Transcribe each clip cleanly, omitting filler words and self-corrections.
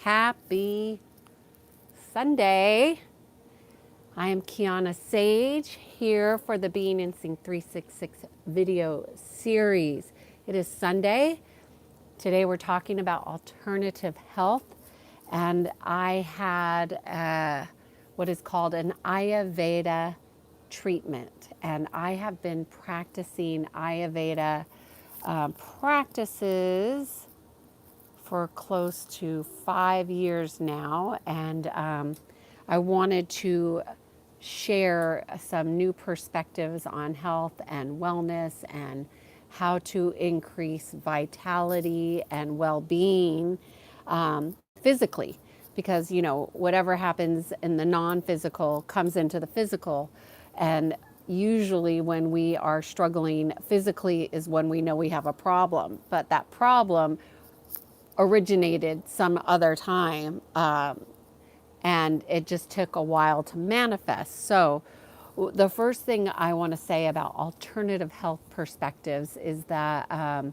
Happy Sunday. I am Kiana Sage here for the Being Instinct 366 video series. It is Sunday. Today we're talking about alternative health, and I had what is called an Ayurveda treatment, and I have been practicing Ayurveda practices for close to 5 years now, and I wanted to share some new perspectives on health and wellness and how to increase vitality and well-being physically, because whatever happens in the non-physical comes into the physical, and usually when we are struggling physically is when we know we have a problem, but that problem originated some other time, and it just took a while to manifest. So the first thing I want to say about alternative health perspectives is that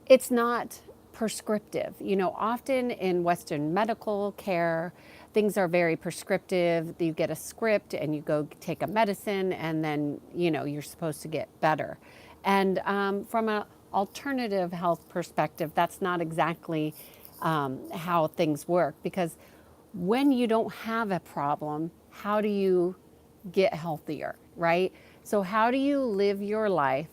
it's not prescriptive. Often in Western medical care, things are very prescriptive. You get a script and you go take a medicine, and then you're supposed to get better. And from an alternative health perspective, that's not exactly how things work, because when you don't have a problem, how do you get healthier, right? So how do you live your life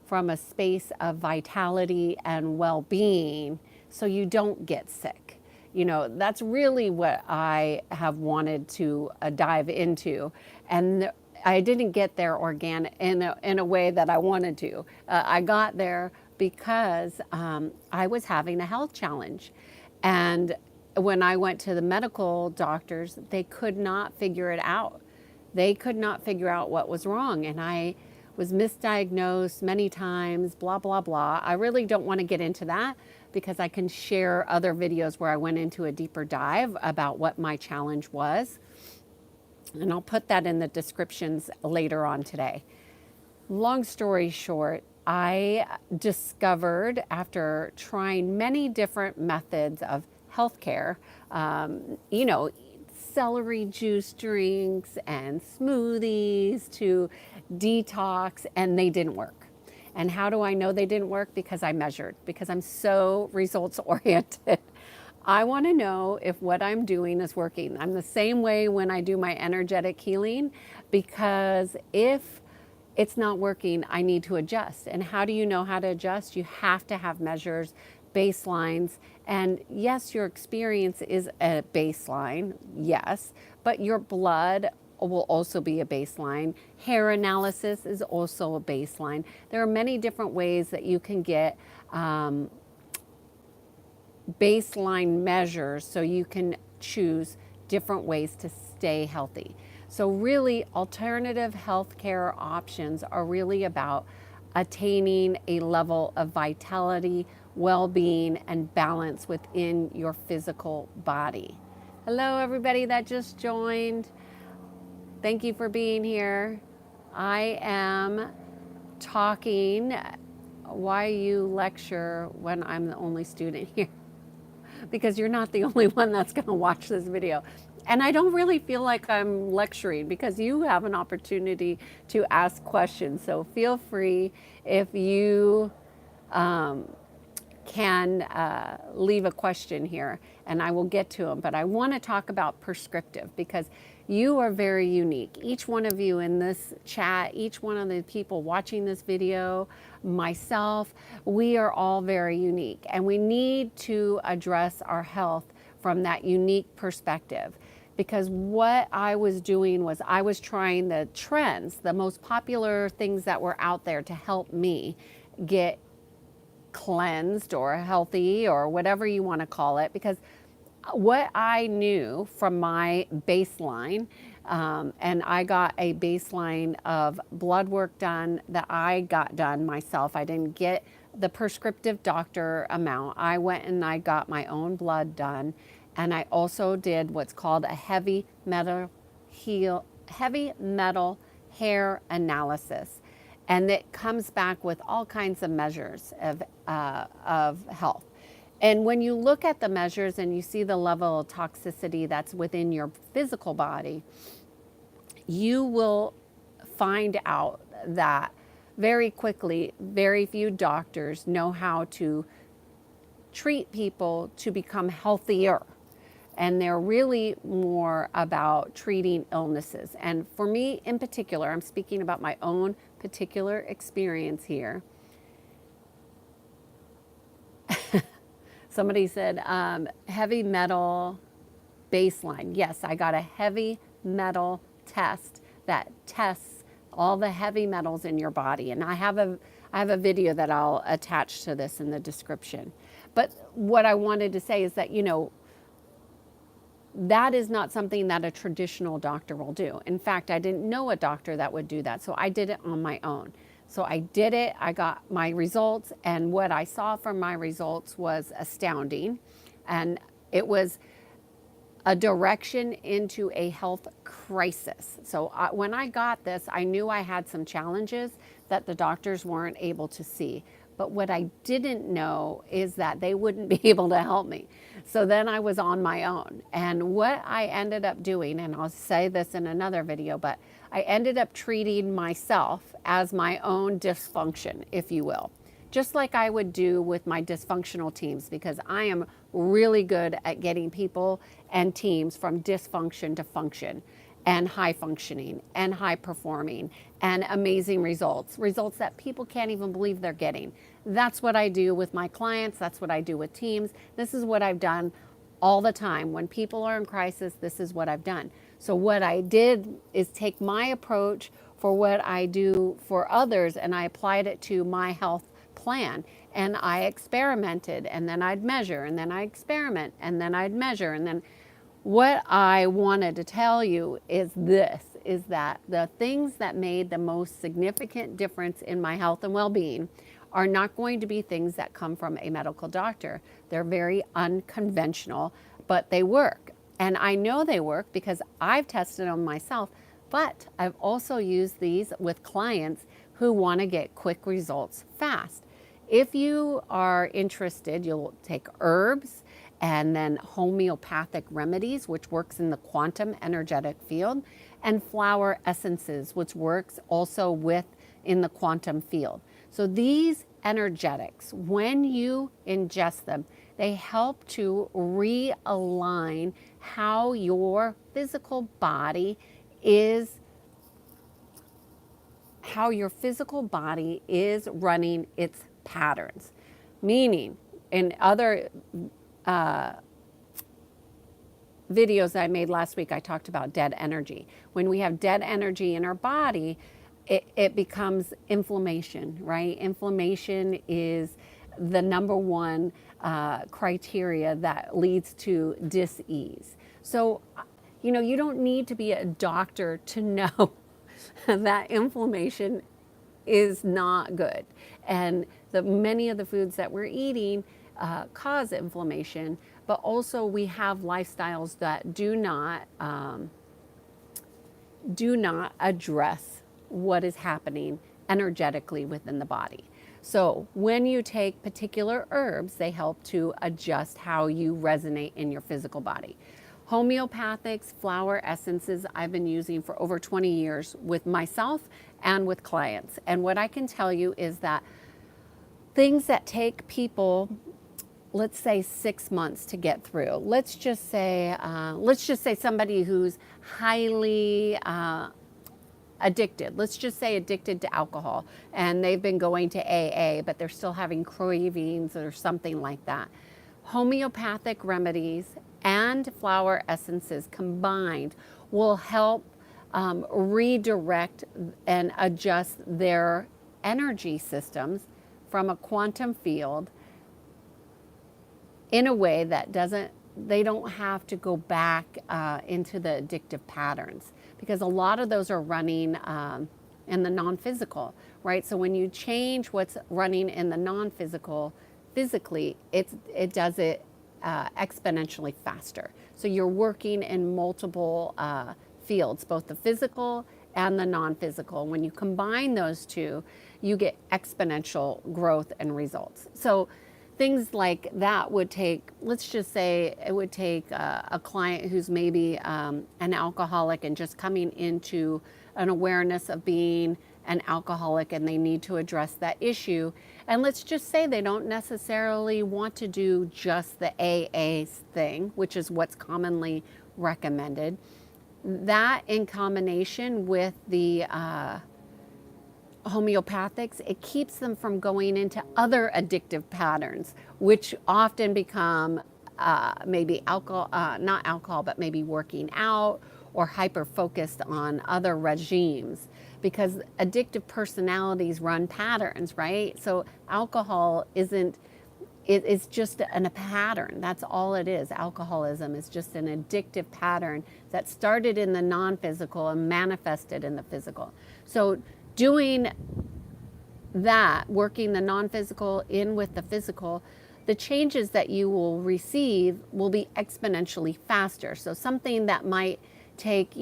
from a space of vitality and well-being so you don't get sick? That's really what I have wanted to dive into, and I didn't get there organic in a way that I wanted to. I got there because I was having a health challenge, and when I went to the medical doctors, they could not figure it out. They could not figure out what was wrong, and I was misdiagnosed many times, blah, blah, blah. I really don't want to get into that, because I can share other videos where I went into a deeper dive about what my challenge was. And I'll put that in the descriptions later on today. Long story short, I discovered, after trying many different methods of healthcare, celery juice drinks and smoothies to detox, and they didn't work. And how do I know they didn't work? Because I measured, because I'm so results oriented. I want to know if what I'm doing is working. I'm the same way when I do my energetic healing, because if it's not working, I need to adjust. And how do you know how to adjust? You have to have measures, baselines. And yes, your experience is a baseline, yes, but your blood will also be a baseline. Hair analysis is also a baseline. There are many different ways that you can get baseline measures, so you can choose different ways to stay healthy. So really, alternative healthcare options are really about attaining a level of vitality, well-being, and balance within your physical body. Hello, everybody that just joined. Thank you for being here. I am talking. Why you lecture when I'm the only student here? Because you're not the only one that's going to watch this video. And I don't really feel like I'm lecturing, because you have an opportunity to ask questions. So feel free, if you can leave a question here, and I will get to them. But I want to talk about prescriptive, because you are very unique. Each one of you in this chat, each one of the people watching this video, myself, we are all very unique, and we need to address our health from that unique perspective. Because what I was doing was I was trying the trends, the most popular things that were out there to help me get cleansed or healthy, or whatever you want to call it. Because what I knew from my baseline, and I got a baseline of blood work done that I got done myself. I didn't get the prescriptive doctor amount. I went and I got my own blood done, and I also did what's called a heavy metal hair analysis. And it comes back with all kinds of measures of health. And when you look at the measures and you see the level of toxicity that's within your physical body, you will find out that very quickly, very few doctors know how to treat people to become healthier. And they're really more about treating illnesses. And for me in particular, I'm speaking about my own particular experience here. Somebody said heavy metal baseline. Yes, I got a heavy metal test that tests all the heavy metals in your body. And I have a video that I'll attach to this in the description. But what I wanted to say is that, that is not something that a traditional doctor will do. In fact, I didn't know a doctor that would do that. So I did it on my own. So I did it, I got my results, and what I saw from my results was astounding. And it was a direction into a health crisis. So when I got this, I knew I had some challenges that the doctors weren't able to see. But what I didn't know is that they wouldn't be able to help me. So then I was on my own. And what I ended up doing, and I'll say this in another video, but I ended up treating myself as my own dysfunction, if you will, just like I would do with my dysfunctional teams, because I am really good at getting people and teams from dysfunction to function and high functioning and high performing and amazing results that people can't even believe they're getting. That's what I do with my clients. That's what I do with teams. This is what I've done all the time. When people are in crisis, this is what I've done. So what I did is take my approach for what I do for others, and I applied it to my health plan. And I experimented, and then I'd measure, and then I experiment, and then I'd measure. And then what I wanted to tell you is this, is that the things that made the most significant difference in my health and well-being are not going to be things that come from a medical doctor. They're very unconventional, but they work. And I know they work because I've tested them myself, but I've also used these with clients who want to get quick results fast. If you are interested, you'll take herbs and then homeopathic remedies, which works in the quantum energetic field, and flower essences, which works also in the quantum field. So these energetics, when you ingest them, they help to realign how your physical body is running its patterns. Meaning, in other videos I made last week, I talked about dead energy. When we have dead energy in our body, it becomes inflammation, right? Inflammation is the number one criteria that leads to dis-ease. So, you don't need to be a doctor to know that inflammation is not good. And many of the foods that we're eating cause inflammation, but also we have lifestyles that do not address what is happening energetically within the body. So when you take particular herbs, they help to adjust how you resonate in your physical body. Homeopathics, flower essences, I've been using for over 20 years with myself and with clients. And what I can tell you is that things that take people, let's say 6 months to get through. Let's just say somebody who's highly addicted. Let's just say addicted to alcohol, and they've been going to AA, but they're still having cravings or something like that. Homeopathic remedies and flower essences combined will help redirect and adjust their energy systems from a quantum field in a way that they don't have to go back into the addictive patterns, because a lot of those are running in the non-physical, right? So when you change what's running in the non-physical, physically, it does it exponentially faster. So you're working in multiple fields, both the physical and the non-physical. When you combine those two, you get exponential growth and results. So things like that would take, let's just say it would take a client who's maybe an alcoholic and just coming into an awareness of being an alcoholic, and they need to address that issue. And let's just say they don't necessarily want to do just the AA thing, which is what's commonly recommended. That in combination with the homeopathics, it keeps them from going into other addictive patterns, which often become maybe alcohol, not alcohol, but maybe working out or hyper focused on other regimes, because addictive personalities run patterns, right? So alcohol isn't, it's just a pattern. That's all it is. Alcoholism is just an addictive pattern that started in the non-physical and manifested in the physical. So doing that, working the non-physical in with the physical, the changes that you will receive will be exponentially faster. So something that might take,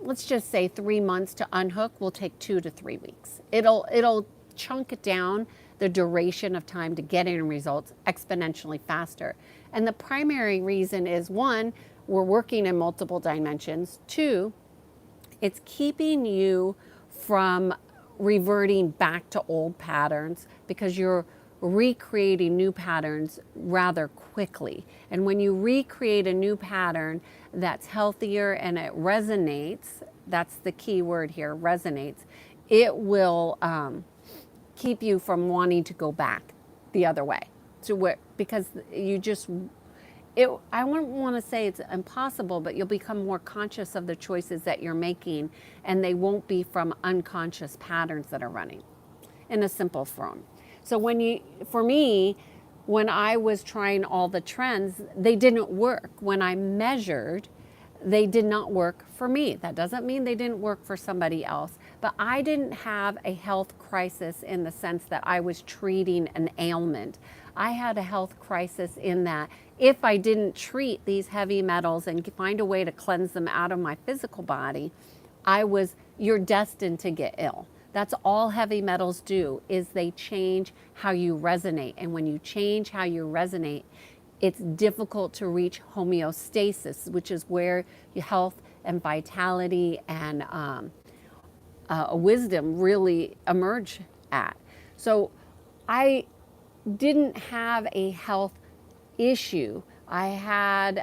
let's just say 3 months to unhook will take 2 to 3 weeks. It'll chunk it down, the duration of time to getting results exponentially faster. And the primary reason is, one, we're working in multiple dimensions. Two, it's keeping you from reverting back to old patterns, because you're recreating new patterns rather quickly. And when you recreate a new pattern that's healthier and it resonates, that's the key word here, resonates, it will keep you from wanting to go back the other way. To where, because you just, I wouldn't want to say it's impossible, but you'll become more conscious of the choices that you're making, and they won't be from unconscious patterns that are running in a simple form. So for me, when I was trying all the trends, they didn't work. When I measured, they did not work for me. That doesn't mean they didn't work for somebody else, but I didn't have a health crisis in the sense that I was treating an ailment. I had a health crisis in that if I didn't treat these heavy metals and find a way to cleanse them out of my physical body, you're destined to get ill. That's all heavy metals do, is they change how you resonate. And when you change how you resonate, it's difficult to reach homeostasis, which is where your health and vitality and wisdom really emerge at. So I didn't have a health issue. I had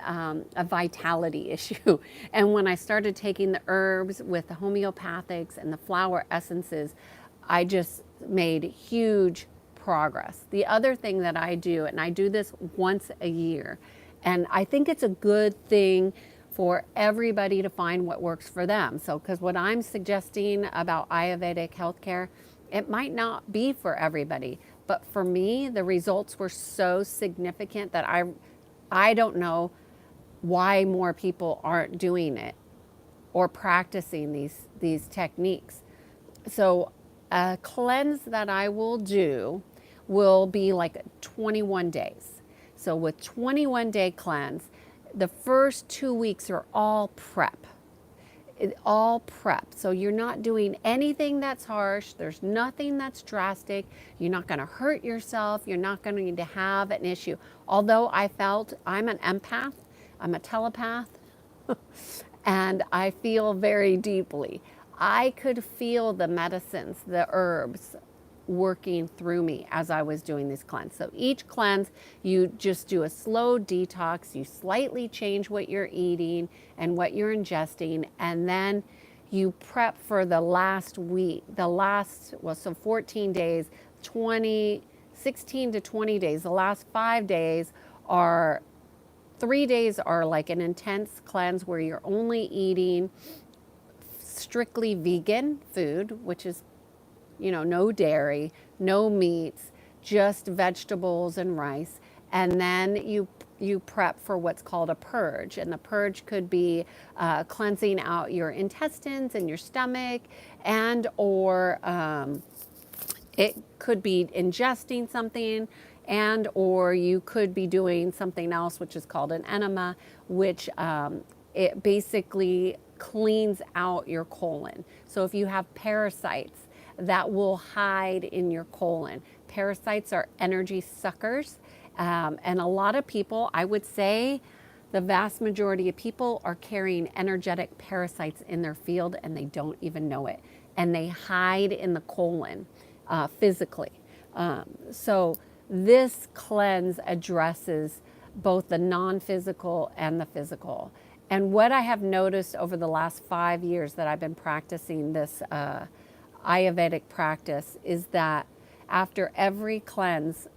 a vitality issue. And when I started taking the herbs with the homeopathics and the flower essences, I just made huge progress. The other thing that I do, and I do this once a year, and I think it's a good thing for everybody to find what works for them. So, because what I'm suggesting about Ayurvedic healthcare, it might not be for everybody, but for me, the results were so significant that I don't know why more people aren't doing it or practicing these techniques. So a cleanse that I will do will be like 21 days. So with 21-day cleanse, the first 2 weeks are all prep. All prep. So you're not doing anything that's harsh. There's nothing that's drastic. You're not going to hurt yourself. You're not going to have an issue. Although I'm an empath, I'm a telepath, and I feel very deeply. I could feel the medicines, the herbs working through me as I was doing this cleanse. So each cleanse, you just do a slow detox, you slightly change what you're eating and what you're ingesting, and then you prep for the last week, so 14 days, 16 to 20 days. The last 5 days 3 days are like an intense cleanse where you're only eating strictly vegan food, which is no dairy, no meats, just vegetables and rice. And then you prep for what's called a purge. And the purge could be cleansing out your intestines and your stomach, or it could be ingesting something, or you could be doing something else, which is called an enema, which it basically cleans out your colon. So if you have parasites, that will hide in your colon. Parasites are energy suckers, And a lot of people, I would say the vast majority of people are carrying energetic parasites in their field and they don't even know it. And they hide in the colon physically. So this cleanse addresses both the non-physical and the physical. And what I have noticed over the last 5 years that I've been practicing this Ayurvedic practice is that after every cleanse,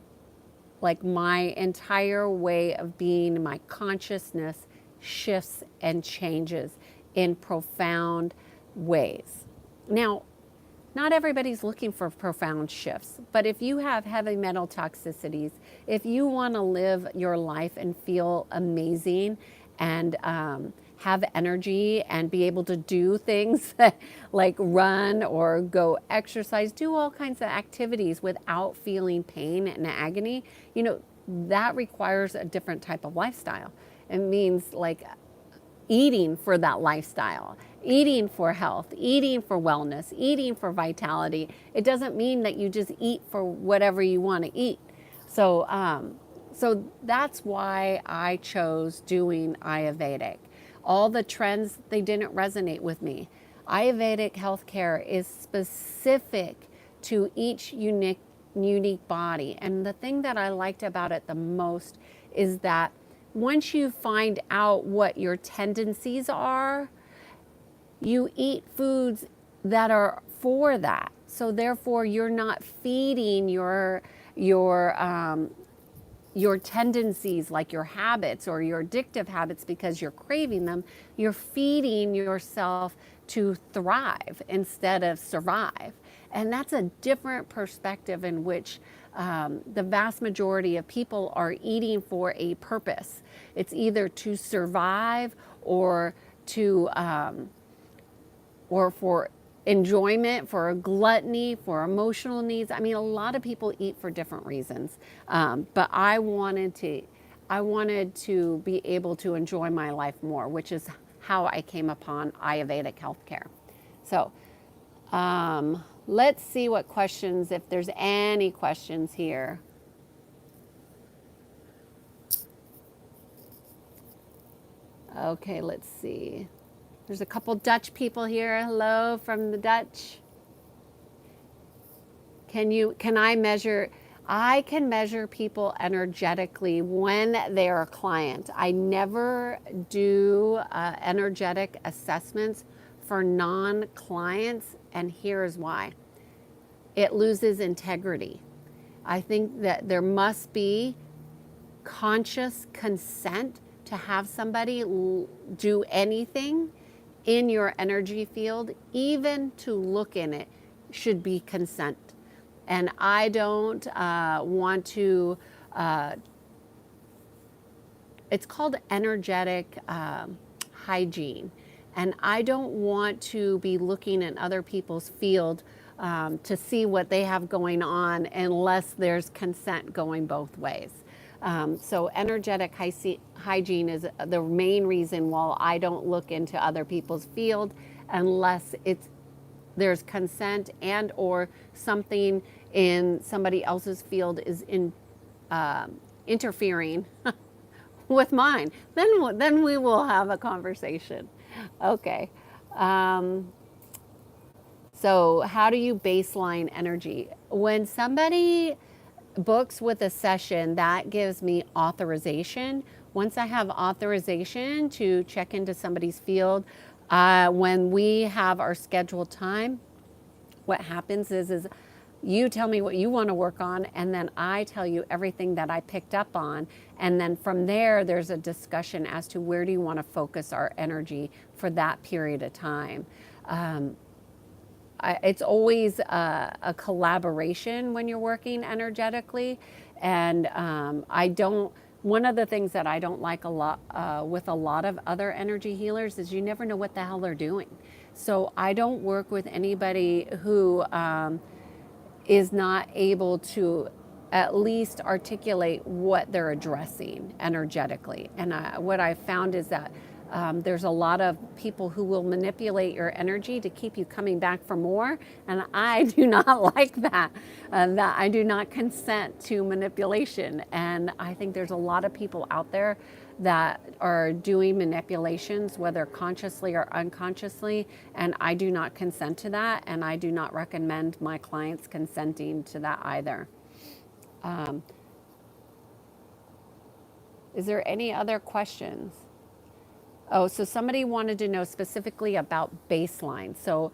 like my entire way of being, my consciousness shifts and changes in profound ways. Now, not everybody's looking for profound shifts, but if you have heavy metal toxicities, if you want to live your life and feel amazing and have energy and be able to do things like run or go exercise, do all kinds of activities without feeling pain and agony, that requires a different type of lifestyle. It means like eating for that lifestyle, eating for health, eating for wellness, eating for vitality. It doesn't mean that you just eat for whatever you want to eat. So that's why I chose doing Ayurvedic. All the trends, they didn't resonate with me. Ayurvedic healthcare is specific to each unique body. And the thing that I liked about it the most is that once you find out what your tendencies are, you eat foods that are for that. So therefore, you're not feeding your tendencies, like your habits or your addictive habits, because you're craving them. You're feeding yourself to thrive instead of survive. And that's a different perspective in which the vast majority of people are eating for a purpose. It's either to survive or for enjoyment, for gluttony, for emotional needs. I mean, a lot of people eat for different reasons, but I wanted to be able to enjoy my life more, which is how I came upon Ayurvedic healthcare. So let's see what questions, if there's any questions here. Okay, let's see. There's a couple Dutch people here. Hello from the Dutch. Can I measure? I can measure people energetically when they're a client. I never do energetic assessments for non-clients, and here's why. It loses integrity. I think that there must be conscious consent to have somebody do anything in your energy field, even to look in it, should be consent. And I don't want to, it's called energetic hygiene. And I don't want to be looking in other people's field to see what they have going on unless there's consent going both ways. So energetic hygiene is the main reason why I don't look into other people's field unless there's consent and or something in somebody else's field is interfering with mine. Then we will have a conversation. Okay. So how do you baseline energy? When somebody books with a session, that gives me authorization. Once I have authorization to check into somebody's field, when we have our scheduled time, what happens is you tell me what you want to work on, and then I tell you everything that I picked up on. And then from there, there's a discussion as to where do you want to focus our energy for that period of time. It's always a collaboration when you're working energetically. And one of the things that I don't like a lot with a lot of other energy healers is you never know what the hell they're doing. So I don't work with anybody who is not able to at least articulate what they're addressing energetically. And what I found is that There's a lot of people who will manipulate your energy to keep you coming back for more, and I do not like that. That I do not consent to manipulation, and I think there's a lot of people out there that are doing manipulations, whether consciously or unconsciously, and I do not consent to that, and I do not recommend my clients consenting to that either. Um, is there any other questions? Oh, so somebody wanted to know specifically about baseline. So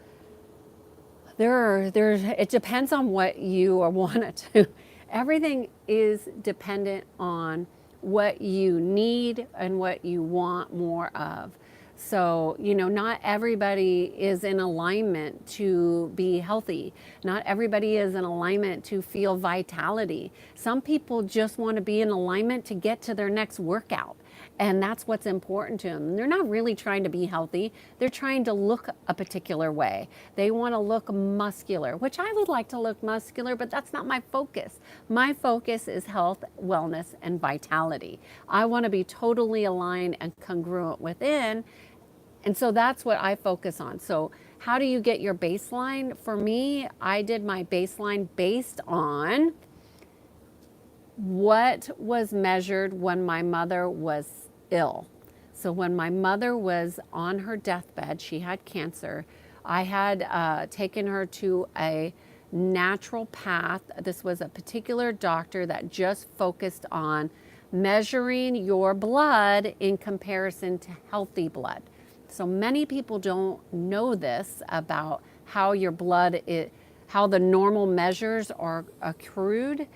it depends on what you want to. Everything is dependent on what you need and what you want more of. So, not everybody is in alignment to be healthy. Not everybody is in alignment to feel vitality. Some people just want to be in alignment to get to their next workout. And that's what's important to them. They're not really trying to be healthy. They're trying to look a particular way. They want to look muscular, which I would like to look muscular, but that's not my focus. My focus is health, wellness, and vitality. I want to be totally aligned and congruent within. And so that's what I focus on. So how do you get your baseline? For me, I did my baseline based on what was measured when my mother was ill. So when my mother was on her deathbed, she had cancer. I had taken her to a natural path. This was a particular doctor that just focused on measuring your blood in comparison to healthy blood. So many people don't know this about how your blood how the normal measures are accrued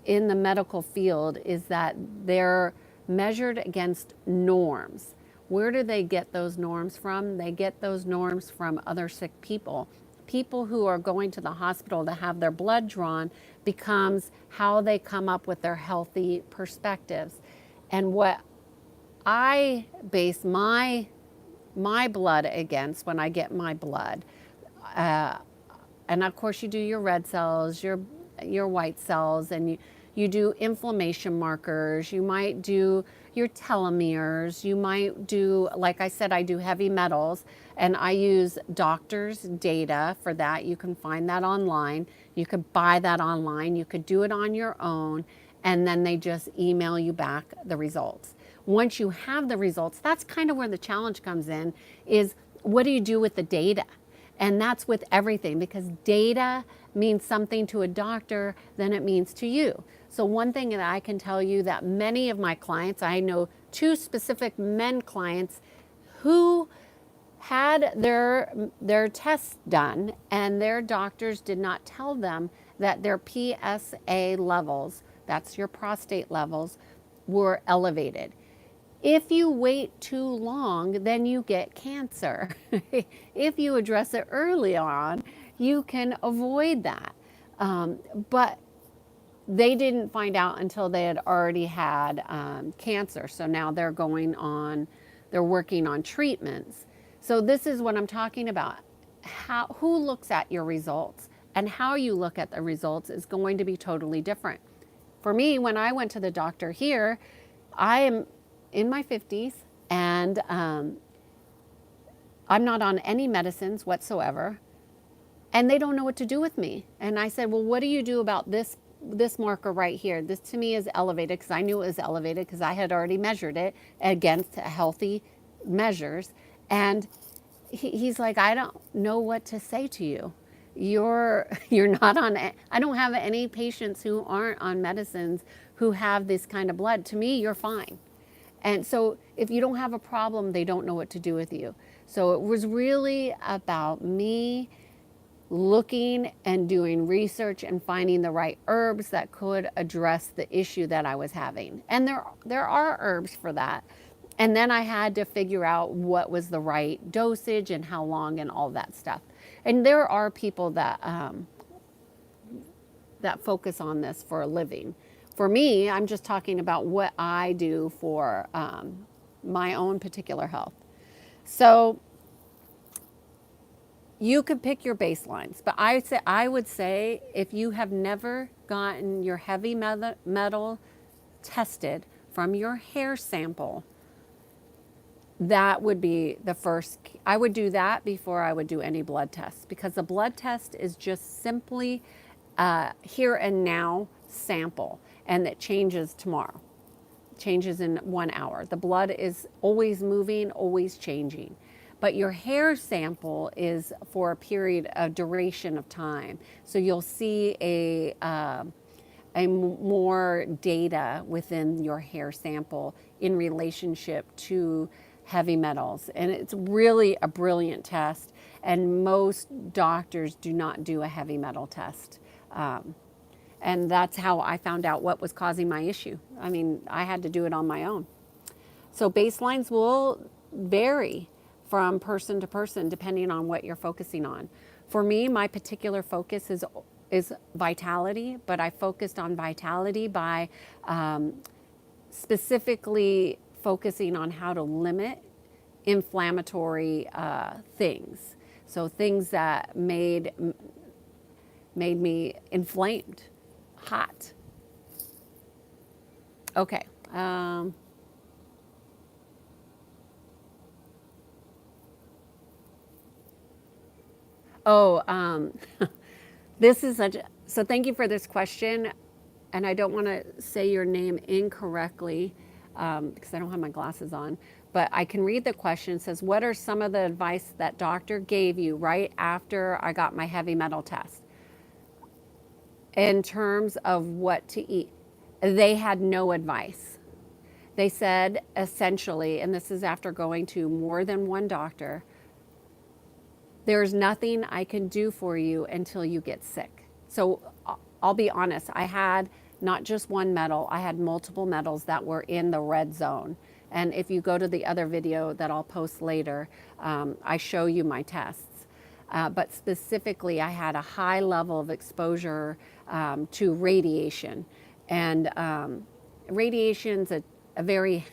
in the medical field is that they're measured against norms. Where do they get those norms from? They get those norms from other sick people. People who are going to the hospital to have their blood drawn becomes how they come up with their healthy perspectives. And what I base my blood against when I get my blood, and of course you do your red cells, your white cells, and you do inflammation markers. You might do your telomeres. You might do, like I said, I do heavy metals, and I use doctors' data for that. You can find that online. You could buy that online. You could do it on your own, and then they just email you back the results. Once you have the results, that's kind of where the challenge comes in, is what do you do with the data? And that's with everything, because data means something to a doctor than it means to you. So one thing that I can tell you that many of my clients, I know 2 specific men clients who had their tests done and their doctors did not tell them that their PSA levels, that's your prostate levels, were elevated. If you wait too long, then you get cancer. If you address it early on, you can avoid that. But they didn't find out until they had already had cancer. So now they're working on treatments. So this is what I'm talking about. Who looks at your results and how you look at the results is going to be totally different. For me, when I went to the doctor here, I am in my 50s and I'm not on any medicines whatsoever, and they don't know what to do with me. And I said, well, what do you do about this marker right here? This to me is elevated, because I knew it was elevated because I had already measured it against healthy measures. And he's like, I don't know what to say to you. You're not on, I don't have any patients who aren't on medicines who have this kind of blood. To me, you're fine. And so if you don't have a problem, they don't know what to do with you. So it was really about me looking and doing research and finding the right herbs that could address the issue that I was having. And there are herbs for that. And then I had to figure out what was the right dosage and how long and all that stuff. And there are people that focus on this for a living. For me, I'm just talking about what I do for my own particular health. So you could pick your baselines, but I would say if you have never gotten your heavy metal tested from your hair sample, That would be the first. I would do that before I would do any blood tests, because the blood test is just simply here and now sample, and it changes tomorrow, changes in 1 hour. The blood is always moving, always changing. But your hair sample is for a period of duration of time. So you'll see a more data within your hair sample in relationship to heavy metals. And it's really a brilliant test. And most doctors do not do a heavy metal test. And that's how I found out what was causing my issue. I mean, I had to do it on my own. So baselines will vary from person to person depending on what you're focusing on. For me, my particular focus is vitality, but I focused on vitality by specifically focusing on how to limit inflammatory things. So things that made me inflamed, hot. Okay. Oh, this is such. So thank you for this question, and I don't want to say your name incorrectly because I don't have my glasses on. But I can read the question. It says, "What are some of the advice that doctor gave you right after I got my heavy metal test in terms of what to eat?" They had no advice. They said essentially, and this is after going to more than one doctor, there's nothing I can do for you until you get sick. So I'll be honest, I had not just one metal, I had multiple metals that were in the red zone. And if you go to the other video that I'll post later, I show you my tests. But specifically, I had a high level of exposure to radiation. And radiation's a very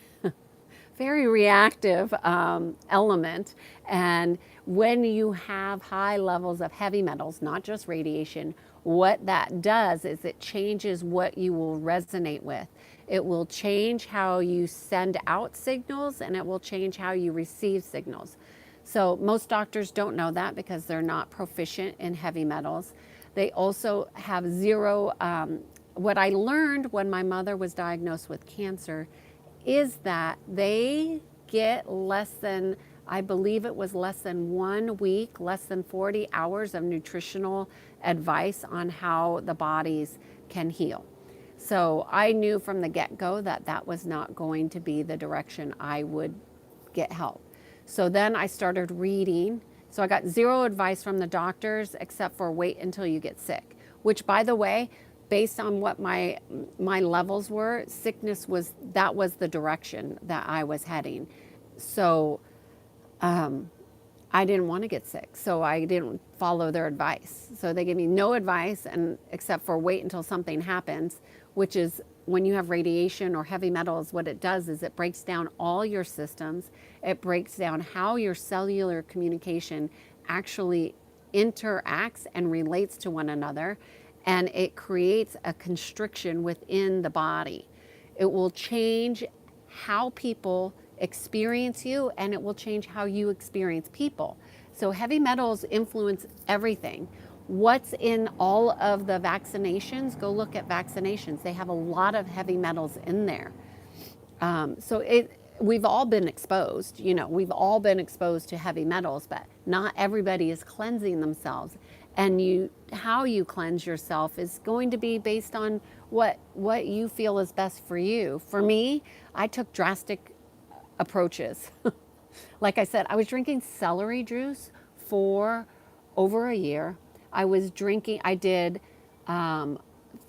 very reactive element. And when you have high levels of heavy metals, not just radiation, what that does is it changes what you will resonate with. It will change how you send out signals, and it will change how you receive signals. So most doctors don't know that because they're not proficient in heavy metals. They also have zero. What I learned when my mother was diagnosed with cancer is that they get less than, I believe it was less than 1 week, less than 40 hours of nutritional advice on how the bodies can heal. So I knew from the get-go that that was not going to be the direction I would get help. So then I started reading. So I got zero advice from the doctors except for wait until you get sick, which, by the way, based on what my levels were, sickness was the direction that I was heading. So I didn't want to get sick, so I didn't follow their advice. So they gave me no advice, and except for wait until something happens, which is when you have radiation or heavy metals, what it does is it breaks down all your systems. It breaks down how your cellular communication actually interacts and relates to one another, and it creates a constriction within the body. It will change how people experience you, and it will change how you experience people. So heavy metals influence everything. What's in all of the vaccinations? Go look at vaccinations. They have a lot of heavy metals in there. We've all been exposed, we've all been exposed to heavy metals, but not everybody is cleansing themselves. And how you cleanse yourself is going to be based on what you feel is best for you. For me, I took drastic approaches. Like I said, I was drinking celery juice for over a year. I did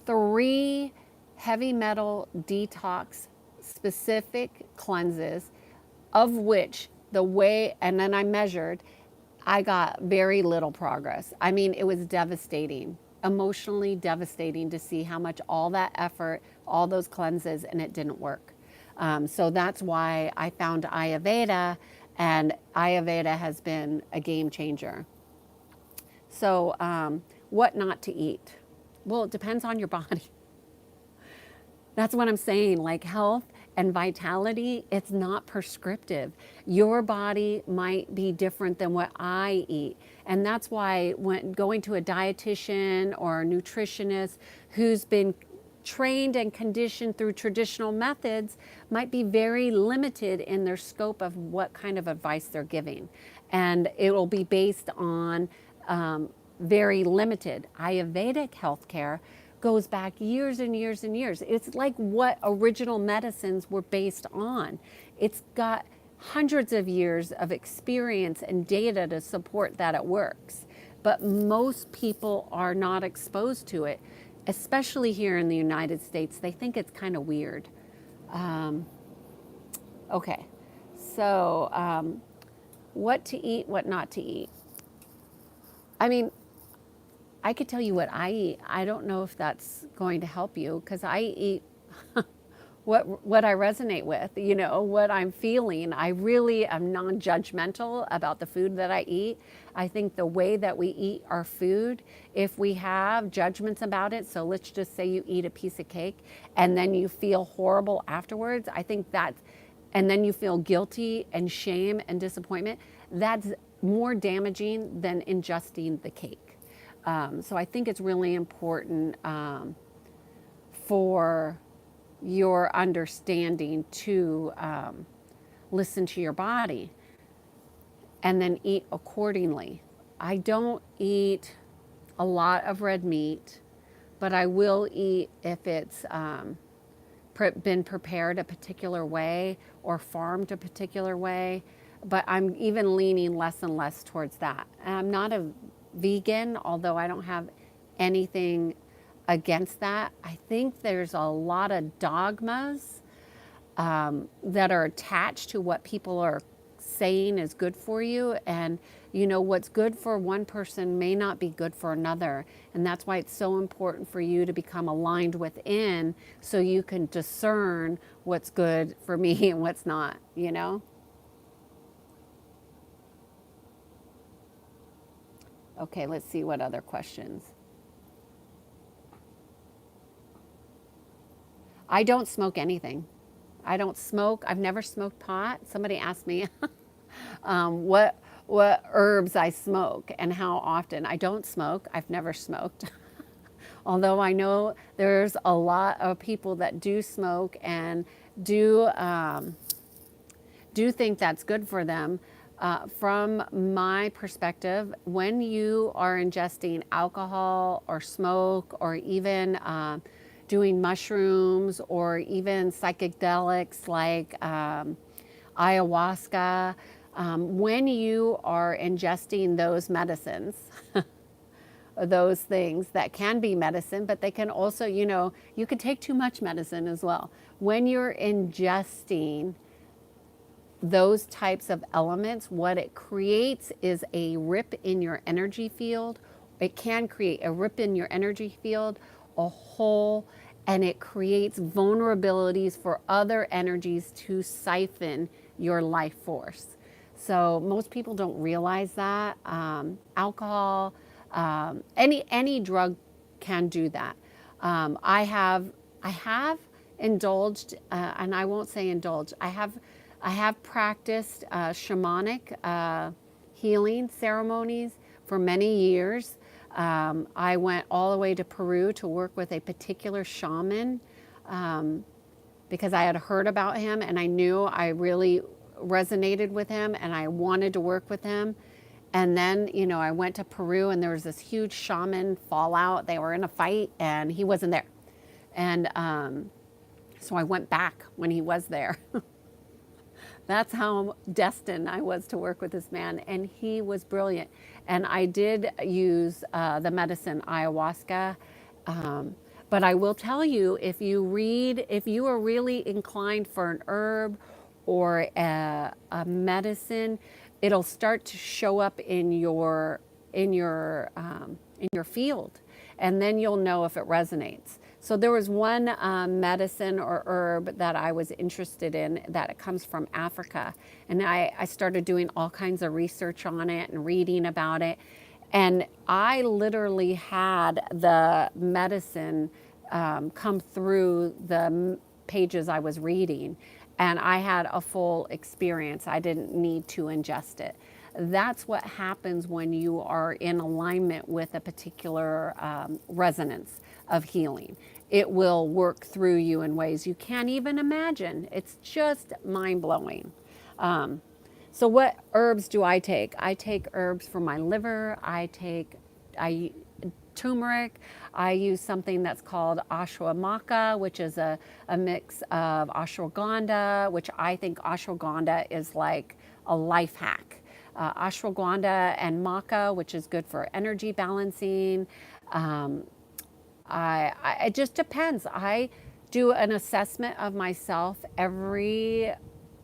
3 heavy metal detox specific cleanses, of which and then I measured, I got very little progress. I mean, it was devastating, emotionally devastating to see how much all that effort, all those cleanses, and it didn't work. So that's why I found Ayurveda, and Ayurveda has been a game changer. So what not to eat? Well, it depends on your body. That's what I'm saying. Like, health and vitality, it's not prescriptive. Your body might be different than what I eat. And that's why when going to a dietitian or a nutritionist who's been trained and conditioned through traditional methods might be very limited in their scope of what kind of advice they're giving. And it will be based on very limited. Ayurvedic healthcare goes back years and years and years. It's like what original medicines were based on. It's got hundreds of years of experience and data to support that it works. But most people are not exposed to it, especially here in the United States. They think it's kind of weird. Okay, so what to eat, what not to eat. I mean, I could tell you what I eat. I don't know if that's going to help you because I eat what I resonate with, you know, what I'm feeling. I really am non-judgmental about the food that I eat. I think the way that we eat our food, if we have judgments about it, so let's just say you eat a piece of cake and then you feel horrible afterwards, I think that's, and then you feel guilty and shame and disappointment, that's more damaging than ingesting the cake. So I think it's really important for your understanding to listen to your body and then eat accordingly. I don't eat a lot of red meat, but I will eat if it's been prepared a particular way or farmed a particular way. But I'm even leaning less and less towards that. I'm not a vegan, although I don't have anything against that. I think there's a lot of dogmas that are attached to what people are saying is good for you. And, you know, what's good for one person may not be good for another. And that's why it's so important for you to become aligned within so you can discern what's good for me and what's not, you know? Okay, let's see what other questions. I don't smoke anything. I don't smoke. I've never smoked pot. Somebody asked me what herbs I smoke and how often. I don't smoke. I've never smoked. Although I know there's a lot of people that do smoke and do think that's good for them. From my perspective, when you are ingesting alcohol or smoke or even doing mushrooms or even psychedelics like ayahuasca, when you are ingesting those medicines, those things that can be medicine, but they can also, you know, you can take too much medicine as well. When you're ingesting those types of elements, what it creates is a rip in your energy field. It can create a rip in your energy field, a hole, and it creates vulnerabilities for other energies to siphon your life force. So most people don't realize that. Alcohol, any drug can do that. I have indulged, and I won't say indulged. I have practiced shamanic healing ceremonies for many years. I went all the way to Peru to work with a particular shaman because I had heard about him and I knew I really resonated with him and I wanted to work with him. And then, you know, I went to Peru and there was this huge shaman fallout. They were in a fight and he wasn't there. And so I went back when he was there. That's how destined I was to work with this man, and he was brilliant. And I did use the medicine ayahuasca, but I will tell you, if you are really inclined for an herb or a medicine, it'll start to show up in your field, and then you'll know if it resonates. So there was one medicine or herb that I was interested in that it comes from Africa. And I started doing all kinds of research on it and reading about it. And I literally had the medicine come through pages I was reading, and I had a full experience. I didn't need to ingest it. That's what happens when you are in alignment with a particular resonance of healing. It will work through you in ways you can't even imagine. It's just mind blowing. So what herbs do I take? I take herbs for my liver. I turmeric. I use something that's called ashwamaka, which is a mix of ashwagandha, which I think ashwagandha is like a life hack. Ashwagandha and maca, which is good for energy balancing. Um, it just depends. I do an assessment of myself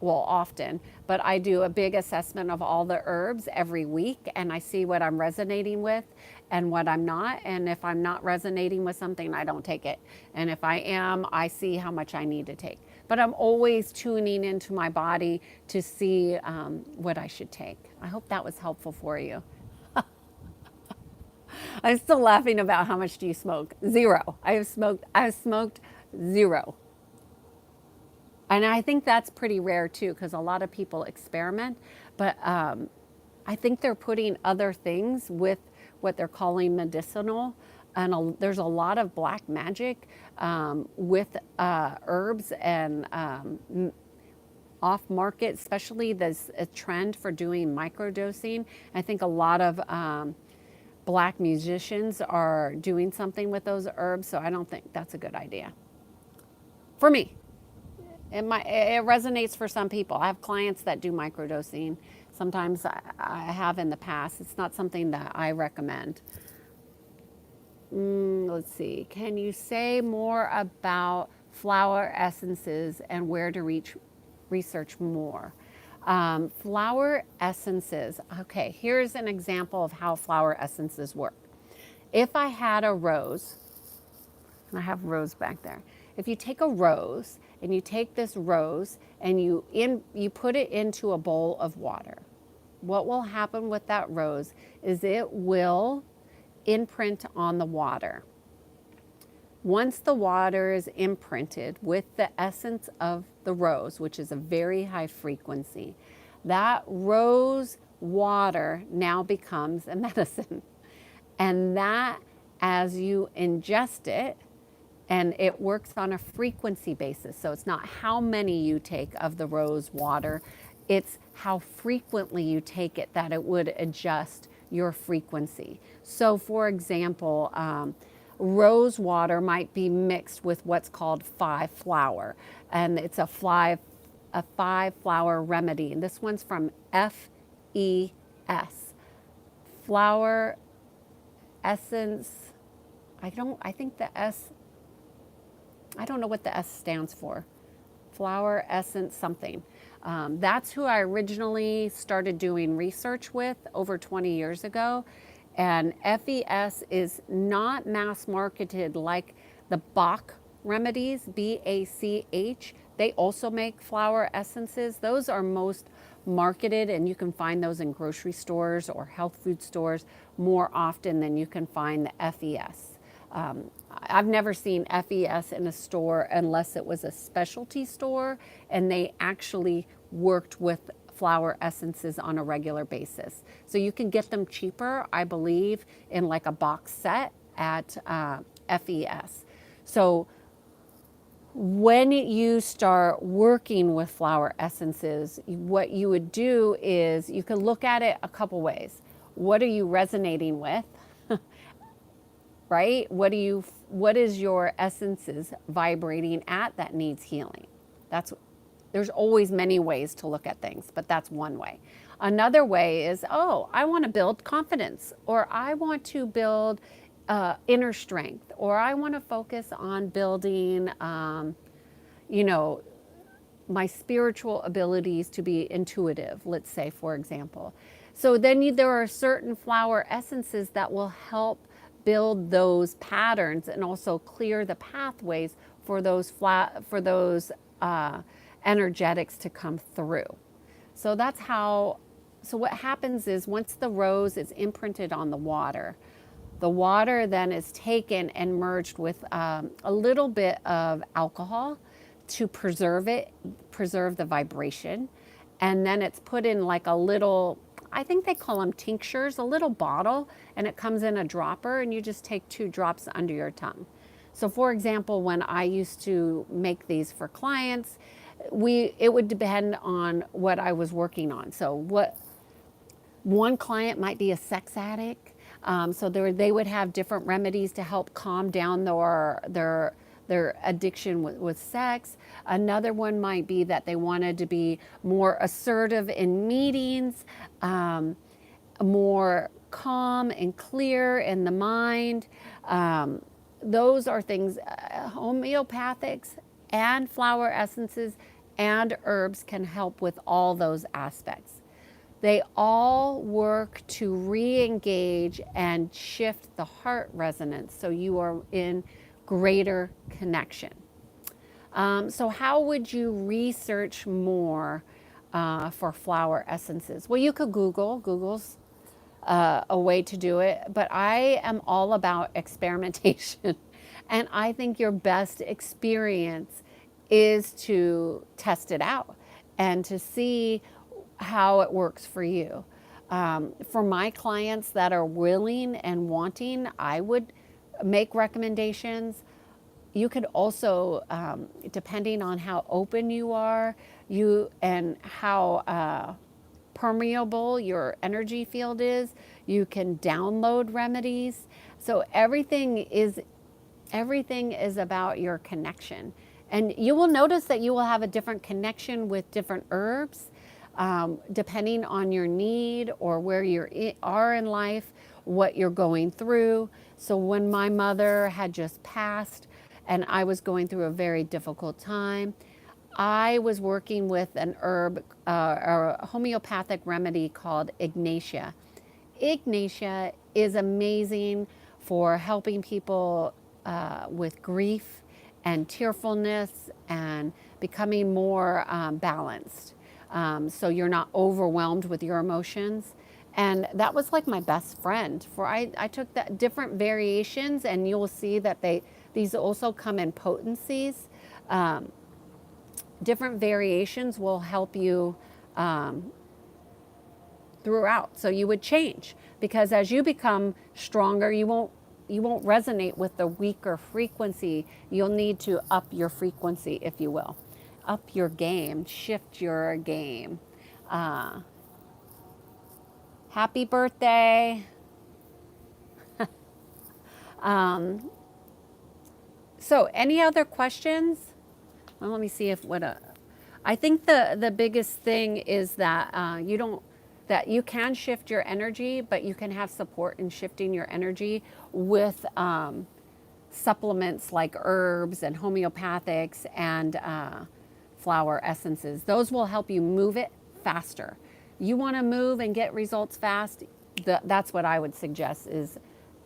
often, but I do a big assessment of all the herbs every week, and I see what I'm resonating with and what I'm not. And if I'm not resonating with something, I don't take it. And if I am, I see how much I need to take. But I'm always tuning into my body to see what I should take. I hope that was helpful for you. I'm still laughing about how much do you smoke? Zero. I have smoked zero. And I think that's pretty rare too, because a lot of people experiment. But I think they're putting other things with what they're calling medicinal. And there's a lot of black magic with herbs and off market, especially there's a trend for doing microdosing. I think a lot of black musicians are doing something with those herbs, so I don't think that's a good idea. For me, it resonates for some people. I have clients that do microdosing. Sometimes I have in the past. It's not something that I recommend. Let's see. Can you say more about flower essences and where to research more? Flower essences. Okay, here's an example of how flower essences work. If I had a rose, and I have rose back there. If you take a rose and you take this rose and you put it into a bowl of water, what will happen with that rose is it will imprint on the water. Once the water is imprinted with the essence of the rose, which is a very high frequency, that rose water now becomes a medicine. And that, as you ingest it, and it works on a frequency basis. So it's not how many you take of the rose water, it's how frequently you take it that it would adjust your frequency. So for example, rose water might be mixed with what's called 5-flower, and it's a 5-flower remedy. And this one's from FES, flower essence. I think the S, I don't know what the S stands for. Flower essence something. That's who I originally started doing research with over 20 years ago. And FES is not mass marketed like the Bach remedies, BACH. They also make flower essences. Those are most marketed, and you can find those in grocery stores or health food stores more often than you can find the FES. I've never seen FES in a store unless it was a specialty store and they actually worked with flower essences on a regular basis. So you can get them cheaper, I believe, in like a box set at FES. So when you start working with flower essences, what you would do is you can look at it a couple ways. What are you resonating with? Right? What is your essences vibrating at that needs healing? There's always many ways to look at things, but that's one way. Another way is, I want to build confidence, or I want to build inner strength, or I want to focus on building, my spiritual abilities to be intuitive, let's say, for example. So then there are certain flower essences that will help build those patterns and also clear the pathways for those energetics to come through. So what happens is once the rose is imprinted on the water then is taken and merged with a little bit of alcohol to preserve it, preserve the vibration. And then it's put in like a little, I think they call them tinctures, a little bottle, and it comes in a dropper, and you just take 2 drops under your tongue. So for example, when I used to make these for clients, it would depend on what I was working on. So what one client might be a sex addict, so they would have different remedies to help calm down their addiction with sex. Another one might be that they wanted to be more assertive in meetings, more calm and clear in the mind. Those are things, homeopathics and flower essences and herbs can help with all those aspects. They all work to re-engage and shift the heart resonance so you are in greater connection. So how would you research more for flower essences? Well, you could Google's a way to do it, but I am all about experimentation. And I think your best experience is to test it out and to see how it works for you. For my clients that are willing and wanting, I would make recommendations. You could also, depending on how open you are, and how permeable your energy field is, you can download remedies. So everything is about your connection. And you will notice that you will have a different connection with different herbs, depending on your need or where you are in life, what you're going through. So when my mother had just passed and I was going through a very difficult time, I was working with an herb, or a homeopathic remedy called Ignatia. Ignatia is amazing for helping people with grief and tearfulness and becoming more balanced. So you're not overwhelmed with your emotions. And that was like my best friend. I took that different variations, and you'll see that these also come in potencies. Different variations will help you throughout. So you would change, because as you become stronger, you won't resonate with the weaker frequency. You'll need to up your frequency, if you will. Up your game, shift your game. Happy birthday. So any other questions? Well, let me see if I think the biggest thing is that that you can shift your energy, but you can have support in shifting your energy with supplements like herbs and homeopathics and flower essences. Those will help you move it faster. You want to move and get results fast, that's what I would suggest, is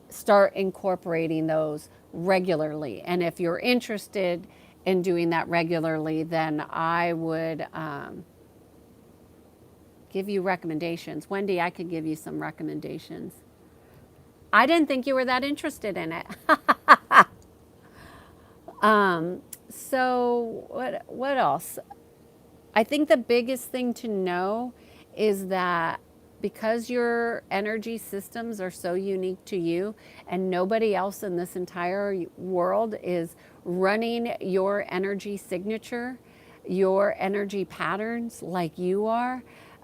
start incorporating those regularly. And if you're interested in doing that regularly, then I would give you recommendations. Wendy, I could give you some recommendations. I didn't think you were that interested in it. So what else? I think the biggest thing to know is that because your energy systems are so unique to you, and nobody else in this entire world is running your energy signature, your energy patterns like you are,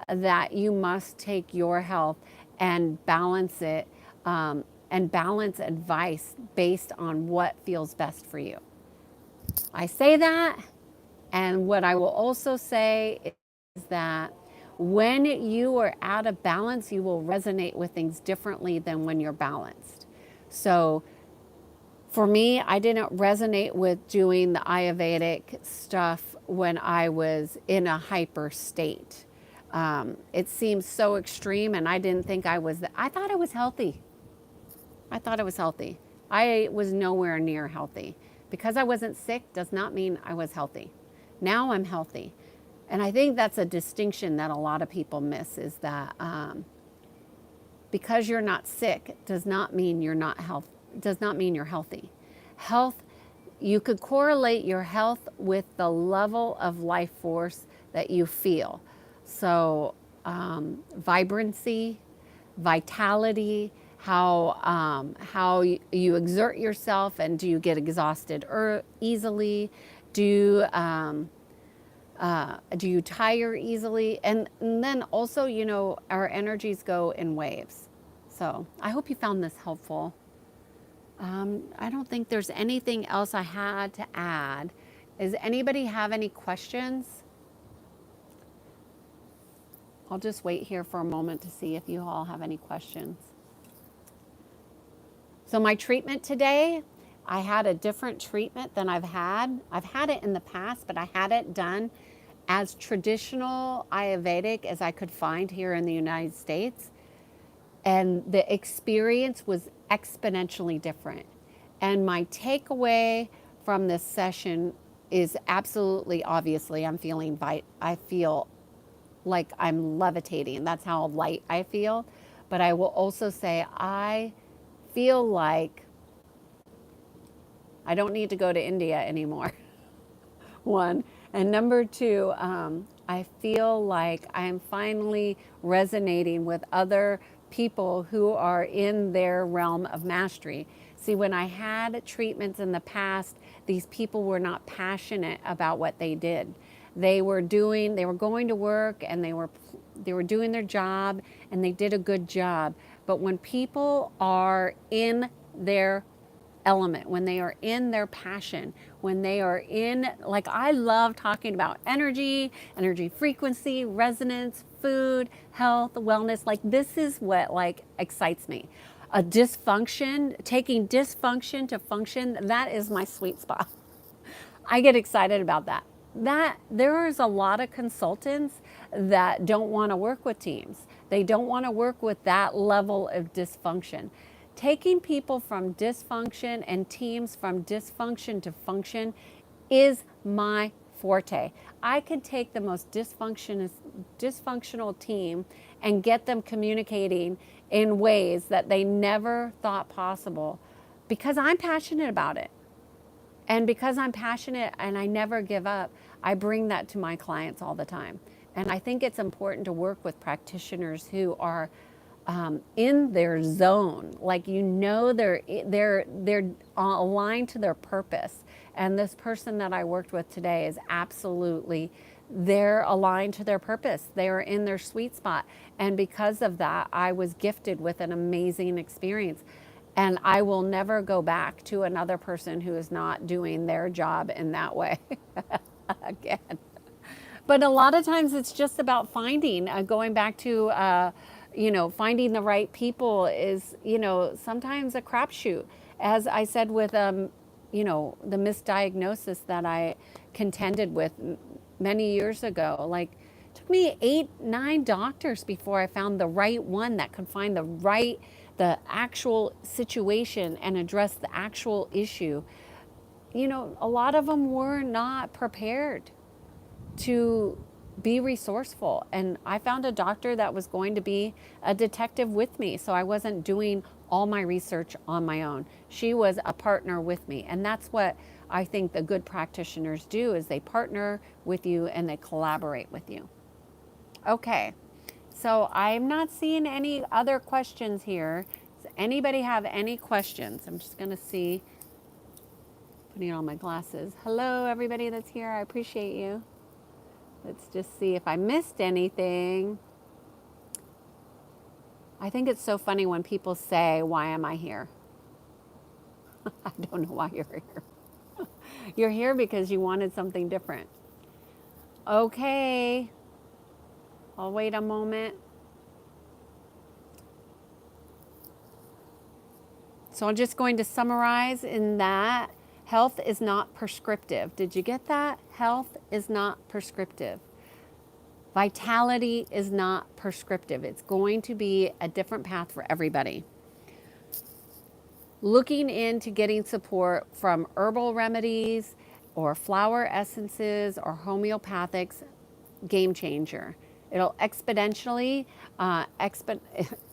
that you must take your health and balance it, and balance advice based on what feels best for you. I say that, and what I will also say is that when you are out of balance, you will resonate with things differently than when you're balanced. So for me, I didn't resonate with doing the Ayurvedic stuff when I was in a hyper state. It seemed so extreme, and I didn't think I thought I was healthy. I was nowhere near healthy. Because I wasn't sick does not mean I was healthy. Now I'm healthy. And I think that's a distinction that a lot of people miss, is that because you're not sick does not mean you're healthy. Health you could correlate your health with the level of life force that you feel. So, vibrancy, vitality, how you exert yourself, and do you get exhausted easily? Do do you tire easily? And then also, our energies go in waves. So I hope you found this helpful. I don't think there's anything else I had to add. Does anybody have any questions? I'll just wait here for a moment to see if you all have any questions. So my treatment today, I had a different treatment than I've had. I've had it in the past, but I had it done as traditional Ayurvedic as I could find here in the United States. And the experience was exponentially different. And my takeaway from this session is absolutely, obviously, I feel like I'm levitating. That's how light I feel. But I will also say, I feel like I don't need to go to India anymore. One. And number two, I feel like I'm finally resonating with other people who are in their realm of mastery. See, when I had treatments in the past, these people were not passionate about what they did. They were going to work, and they were doing their job, and they did a good job. But when people are in their element, when they are in their passion, when they are in, like, I love talking about energy frequency, resonance, food, health, wellness. Like, this is what like excites me. A dysfunction, taking dysfunction to function, that is my sweet spot. I get excited about that. There is a lot of consultants that don't want to work with teams. They don't want to work with that level of dysfunction. Taking people from dysfunction and teams from dysfunction to function is my forte. I can take the most dysfunctional team and get them communicating in ways that they never thought possible because I'm passionate about it. And because I'm passionate and I never give up, I bring that to my clients all the time. And I think it's important to work with practitioners who are in their zone, like, they're aligned to their purpose. And this person that I worked with today is absolutely, they're aligned to their purpose. They are in their sweet spot. And because of that, I was gifted with an amazing experience. And I will never go back to another person who is not doing their job in that way again. But a lot of times it's just about going back to, finding the right people is, sometimes a crapshoot. As I said with, the misdiagnosis that I contended with many years ago, like, it took me 8, 9 doctors before I found the right one that could find the actual situation and address the actual issue. A lot of them were not prepared to be resourceful. And I found a doctor that was going to be a detective with me. So I wasn't doing all my research on my own. She was a partner with me. And that's what I think the good practitioners do, is they partner with you and they collaborate with you. Okay. So I'm not seeing any other questions here. Does anybody have any questions? I'm just going to see, putting on my glasses. Hello, everybody that's here. I appreciate you. Let's just see if I missed anything. I think it's so funny when people say, "Why am I here?" I don't know why you're here. You're here because you wanted something different. Okay. I'll wait a moment. So I'm just going to summarize in that health is not prescriptive. Did you get that? Health is not prescriptive. Vitality is not prescriptive. It's going to be a different path for everybody. Looking into getting support from herbal remedies or flower essences or homeopathics, game changer. It'll exponentially uh, expo-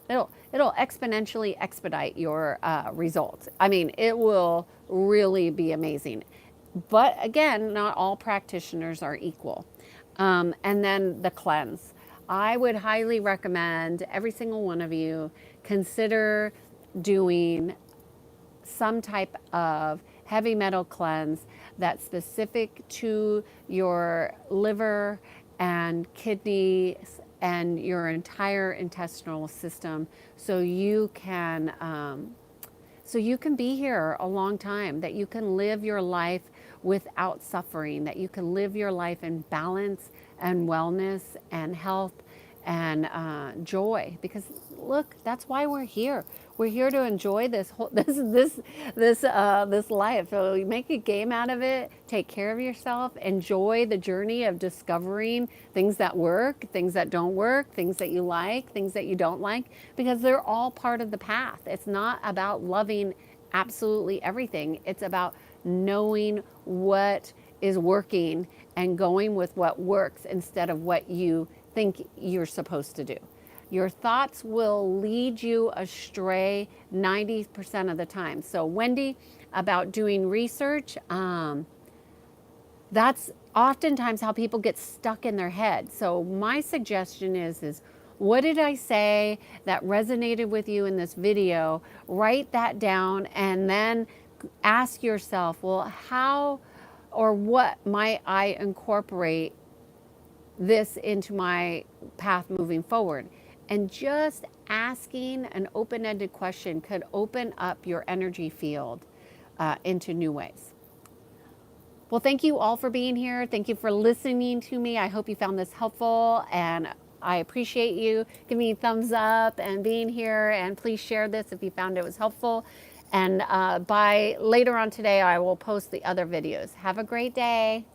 it'll exponentially expedite your results. I mean, it will really be amazing. But again, not all practitioners are equal. And then the cleanse. I would highly recommend every single one of you consider doing some type of heavy metal cleanse that's specific to your liver and kidneys and your entire intestinal system, so you can be here a long time, that you can live your life without suffering, that you can live your life in balance and wellness and health and joy. Because look, that's why we're here. We're here to enjoy this whole this life. So you make a game out of it. Take care of yourself. Enjoy the journey of discovering things that work, things that don't work, things that you like, things that you don't like, because they're all part of the path. It's not about loving absolutely everything. It's about knowing what is working and going with what works instead of what you think you're supposed to do. Your thoughts will lead you astray 90% of the time. So, Wendy, about doing research, that's oftentimes how people get stuck in their head. So my suggestion is what did I say that resonated with you in this video? Write that down and then ask yourself, well, how or what might I incorporate this into my path moving forward? And just asking an open-ended question could open up your energy field into new ways. Well, thank you all for being here. Thank you for listening to me. I hope you found this helpful, and I appreciate you. Give me a thumbs up and being here, and please share this if you found it was helpful. And by later on today, I will post the other videos. Have a great day.